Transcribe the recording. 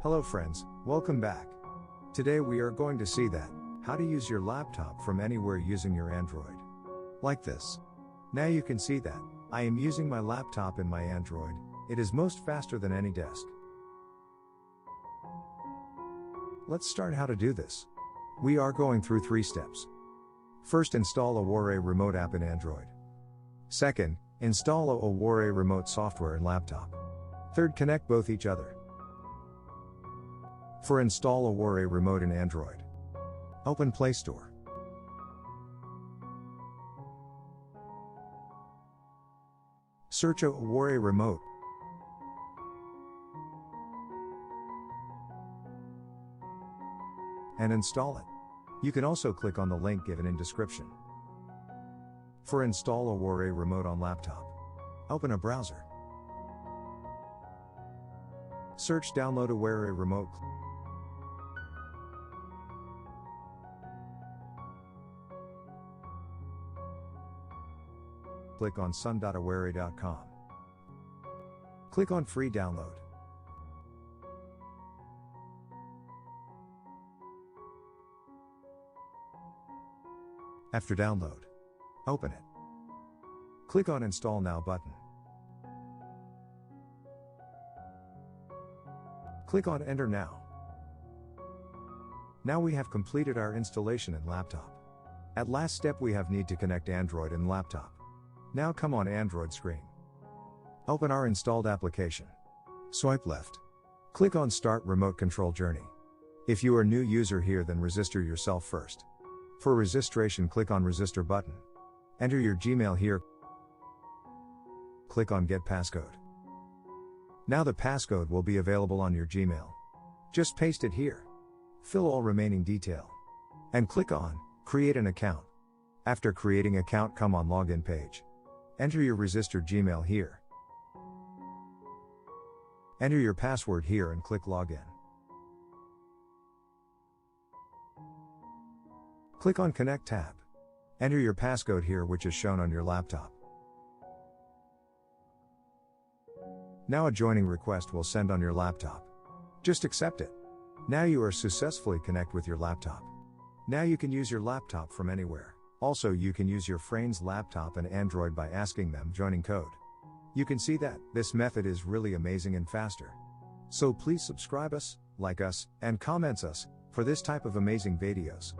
Hello friends, welcome back. Today we are going to see that, how to use your laptop from anywhere using your Android. Like this. Now you can see that, I am using my laptop in my Android, it is most faster than any desk. Let's start how to do this. We are going through 3 steps. First, install Awesun remote app in Android. Second, install Awesun remote software in laptop. Third, connect both each other. For install Awesun remote in Android. Open Play Store. Search Awesun remote. And install it. You can also click on the link given in description. For install Awesun remote on laptop. Open a browser. Search download Awesun remote. Click on sun.awesun.com. Click on free download. After download, open it. Click on Install Now button. Click on Enter Now. Now we have completed our installation in laptop. At last step we have need to connect Android and laptop. Now come on Android screen. Open our installed application. Swipe left. Click on Start Remote Control Journey. If you are new user here, then register yourself first. For registration, click on Register button. Enter your Gmail here. Click on Get Passcode. Now the passcode will be available on your Gmail. Just paste it here. Fill all remaining detail. And click on Create an account. After creating account, come on Login page. Enter your registered Gmail here. Enter your password here and click Login. Click on Connect tab. Enter your passcode here, which is shown on your laptop. Now a joining request will send on your laptop. Just accept it. Now you are successfully connect with your laptop. Now you can use your laptop from anywhere. Also, you can use your friend's laptop and Android by asking them joining code. You can see that this method is really amazing and faster. So please subscribe us, like us, and comments us for this type of amazing videos.